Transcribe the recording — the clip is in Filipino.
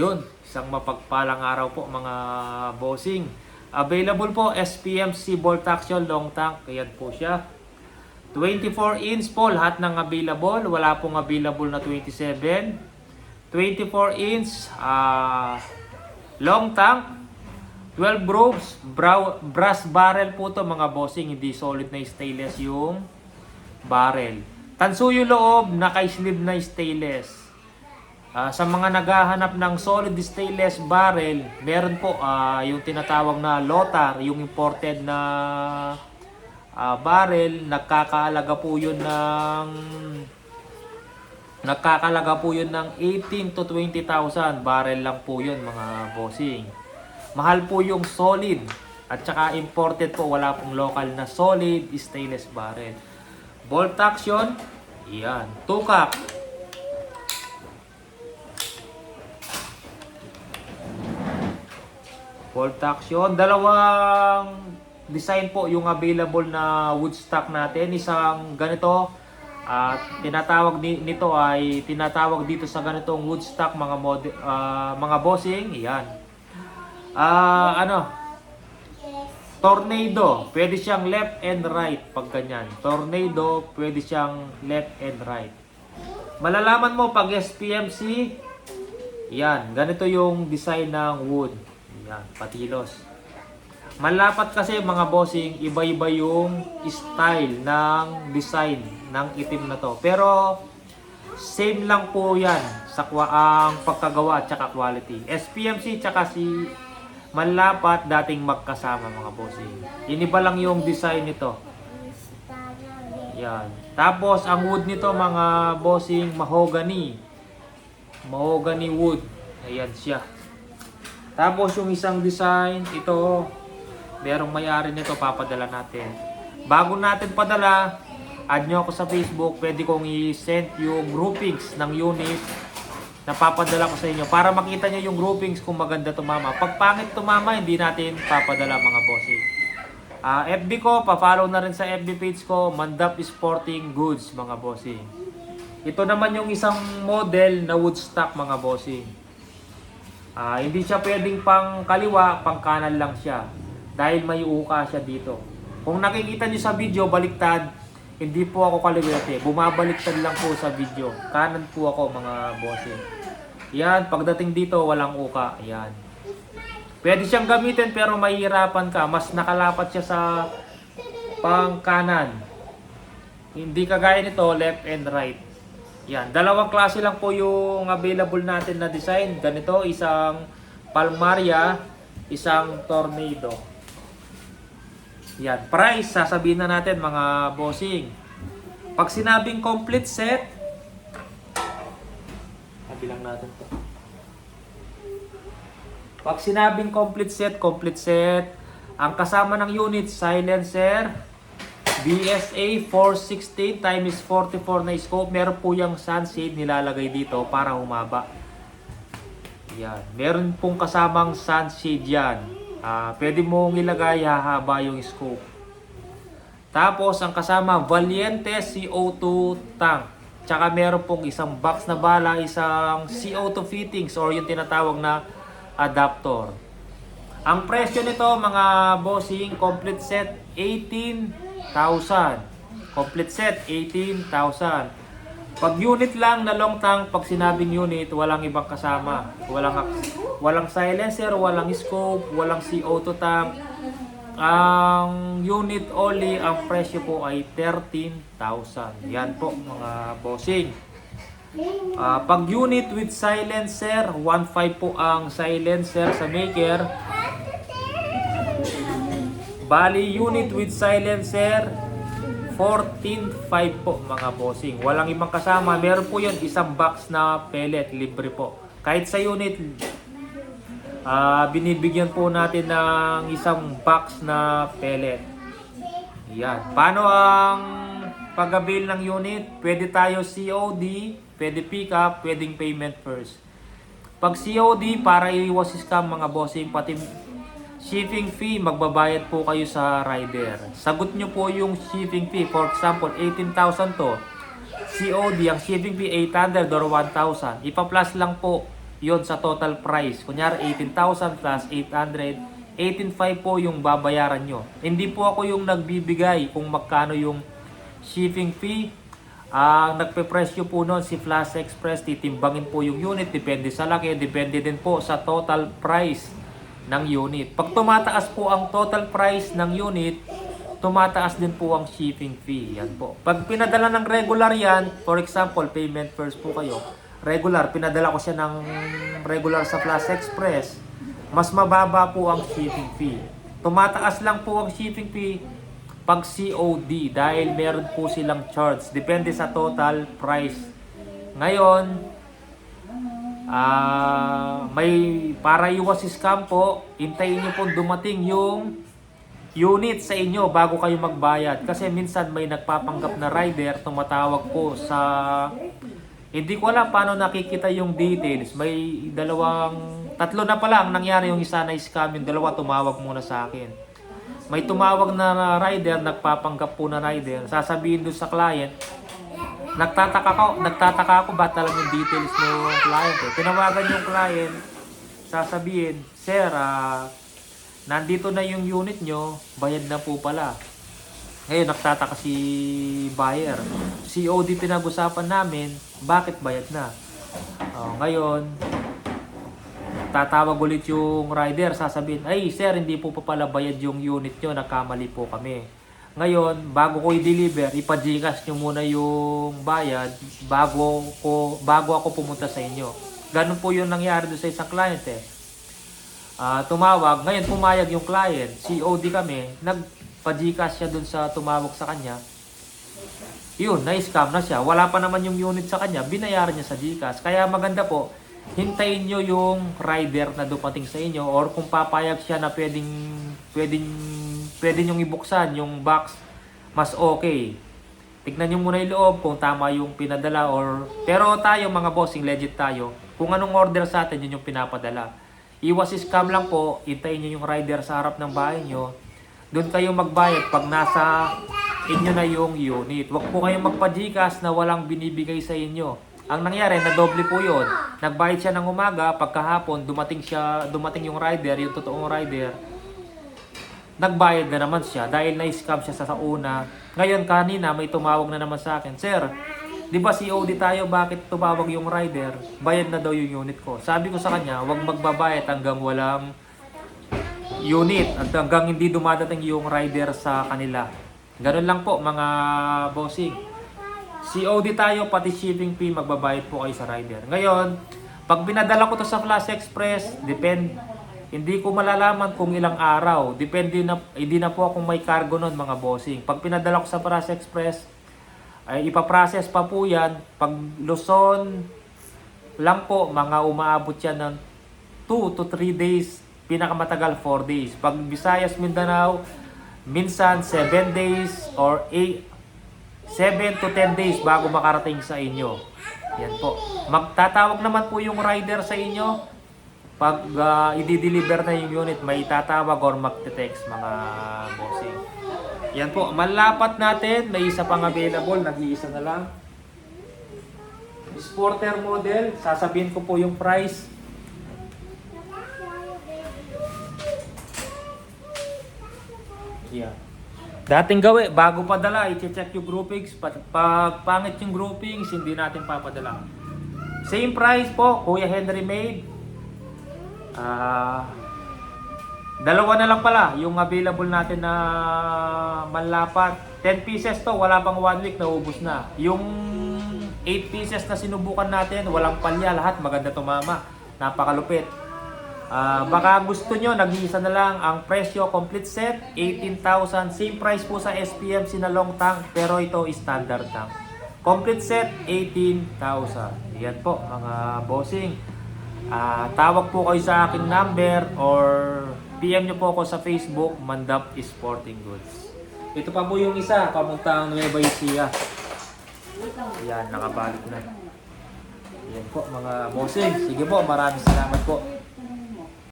Yun, isang mapagpalang araw po mga bossing. Available po SPMC Bolt Action Long Tank. Ayan po siya. 24 inch po lahat ng available. Wala pong available na 27. 24 inch long tank. 12 ropes. Brass barrel po to mga bossing. Hindi solid na stainless yung barrel. Tanso yung loob, naka-sleeve na stainless. Sa mga naghahanap ng solid stainless barrel, meron po yung tinatawag na Lotar, yung imported na barrel. Nagkakalaga po yun ng 18 to 20,000 barrel lang po yun mga bossing. Mahal po yung solid at saka imported po, wala pong local na solid stainless barrel. Bolt action, yan, tukak. Bolt action. Dalawang design po yung available na wood stock natin. Isang ganito. Tinatawag dito sa ganitong wood stock mga bossing. Yan. Tornado. Pwede siyang left and right pag ganyan. Tornado. Pwede siyang left and right. Malalaman mo pag SPMC. Yan. Ganito yung design ng wood. Yan, patilos. Malapat kasi mga bossing, iba-iba yung style ng design ng itim na to. Pero same lang po yan sa ang pagkagawa at saka quality. SPMC tsaka si Malapat dating magkasama mga bossing. Iniba lang yung design nito. Yan. Tapos ang wood nito mga bossing, mahogany. Mahogany wood. Ayan siya. Tapos yung isang design, ito, merong may-ari nito, papadala natin. Bago natin padala, add nyo ako sa Facebook, pwede kong i-send yung groupings ng unit na papadala ko sa inyo para makita nyo yung groupings kung maganda tumama. Pag pangit tumama, hindi natin papadala mga bossing. FB ko, pa-follow na rin sa FB page ko, Mandap Sporting Goods mga bossing. Ito naman yung isang model na wood stock mga bossing. Hindi siya pwedeng pang kaliwa, pang kanan lang siya. Dahil may uka siya dito. Kung nakikita niyo sa video, baliktad, hindi po ako kaliwete. Bumabaliktad lang po sa video. Kanan po ako mga bossing. Yan, pagdating dito, walang uka. Yan. Pwede siyang gamitin pero mahihirapan ka. Mas nakalapat siya sa pang kanan. Hindi kagaya nito, left and right. Yan, dalawang klase lang po yung available natin na design. Ganito, isang Palmaria, isang Tornado. Yan, price, sasabihin na natin mga bossing. Pag sinabing complete set, kabilang natin to. Pag sinabing complete set, ang kasama ng unit, silencer, BSA 460 times 44 na scope. Meron po yung sunshade nilalagay dito para humaba. Yan. Meron pong kasamang sunshade yan. Pwede mong ilagay, hahaba yung scope. Tapos ang kasama, Valiente CO2 tank. Tsaka meron pong isang box na bala, isang CO2 fittings or yung tinatawag na adapter. Ang presyo nito mga bossing, complete set 18,000. Complete set 18,000. Pag unit lang na long tank, pag sinabing unit, walang ibang kasama. Walang silencer, walang scope, walang CO2 tank. Ang unit only, ang presyo po ay 13,000. Yan po mga bossing. Pag unit with silencer, 1.5 po ang silencer sa maker. Bali, unit with silencer, 14.5 po mga bossing. Walang ibang kasama. Meron po yun, isang box na pellet, libre po. Kahit sa unit, binibigyan po natin ng isang box na pellet. Yan. Paano ang pag-avail ng unit? Pwede tayo COD, pwede pick up, pwedeng payment first. Pag COD, para iwas scam mga bossing, pati shipping fee, magbabayad po kayo sa rider. Sagot nyo po yung shipping fee. For example, 18,000 to. COD, ang shipping fee 800 or 1,000. Ipa-plus lang po yon sa total price. Kunyari 18,000 plus 800, 18,500 po yung babayaran nyo. Hindi po ako yung nagbibigay kung magkano yung shipping fee. Ang nagpe-presyo po nun si Flash Express, titimbangin po yung unit, depende sa laki, depende din po sa total price ng unit. Pag tumataas po ang total price ng unit, tumataas din po ang shipping fee. Yan po. Pag pinadala ng regular yan, for example, payment first po kayo, regular, pinadala ko siya ng regular sa Flash Express, mas mababa po ang shipping fee. Tumataas lang po ang shipping fee pag COD dahil meron po silang charge. Depende sa total price. Ngayon, may para iwas scam po, hintayin nyo po dumating yung unit sa inyo bago kayo magbayad. Kasi minsan may nagpapanggap na rider, tumatawag po sa... Hindi ko alam paano nakikita yung details. May tatlo na pala ang nangyari, yung isa na scam, yung dalawa tumawag muna sa akin. May tumawag na rider, nagpapanggap po na rider, sasabihin doon sa client, nagtataka ako ba talagang yung details ng client. Tinawagan yung client, sasabihin, sir, nandito na yung unit nyo, bayad na po pala. Ngayon, nagtataka si buyer. COD pinag-usapan namin, bakit bayad na? Ngayon, tatawag ulit yung rider, sasabihin, ay sir, hindi po pa pala bayad yung unit nyo, nagkamali po kami. Ngayon, bago ko i-deliver, ipa-Gcash nyo muna yung bayad bago ako pumunta sa inyo. Ganun po yung nangyari doon sa isang client eh. Tumawag, ngayon pumayag yung client, COD kami, nagpa-Gcash siya dun sa tumawag sa kanya. Yun, na-scam na siya. Wala pa naman yung unit sa kanya, binayaran niya sa Gcash. Kaya maganda po, hintayin nyo yung rider na dumating sa inyo, or kung papayag siya na pwedeng nyong ibuksan yung box, mas okay. Tignan nyo muna yung loob kung tama yung pinadala, pero tayo mga bossing, legit tayo. Kung anong order sa atin, yun yung pinapadala. Iwas scam lang po, hintayin nyo yung rider sa harap ng bahay nyo. Doon kayo magbayad pag nasa inyo na yung unit. Huwag po kayong magpa-Gcash na walang binibigay sa inyo. Ang nangyari, nadoble po yun. Nagbayad siya ng umaga, pagkahapon, dumating yung rider, yung totoong rider. Nagbayad na naman siya dahil na-scam siya sa una. Ngayon, kanina, may tumawag na naman sa akin, sir, di ba COD tayo, bakit tumawag yung rider? Bayad na daw yung unit ko. Sabi ko sa kanya, huwag magbabayad hanggang walang unit at hanggang hindi dumadating yung rider sa kanila. Ganun lang po mga bossing. COD tayo, pati shipping fee, magbabayad po kayo sa rider. Ngayon, pag binadala ko to sa Flash Express, hindi ko malalaman kung ilang araw. Hindi na po akong may cargo nun mga bossing. Pag pinadala ko sa Flash Express, ay ipaprocess pa po yan. Pag Luzon lang po, mga umaabot yan ng 2 to 3 days. Pinakamatagal 4 days. Pag Visayas, Mindanao, minsan 7 days or 7 to 10 days bago makarating sa inyo. Yan po. Magtatawag naman po yung rider sa inyo. Pag i-deliver na yung unit, may tatawag or magte-text mga bossing. Yan po. Malapat natin. May isa pang available. Nag-iisa na lang. Sporter model. Sasabihin ko po yung price. Yeah. Dating gawi, bago padala, i-check yung groupings. Pag pangit yung groupings, hindi natin papadala. Same price po, Kuya Henry made. Dalawa na lang pala yung available natin na manlapat. 10 pieces to, wala pang 1 week, naubos na. Yung 8 pieces na sinubukan natin, walang palya, lahat maganda tumama. Napakalupit. Baka gusto nyo, nag-iisa na lang ang presyo, complete set, 18,000. Same price po sa SPMC na long tank, pero ito standard tank. Complete set, 18,000. Yan po mga bossing. Tawag po kayo sa aking number or PM nyo po ako sa Facebook, Mandap Sporting Goods. Ito pa po yung isa, pamuntang Nueva Ecija. Yan, nakabalik na. Yan po mga bossing. Sige po, maraming salamat po.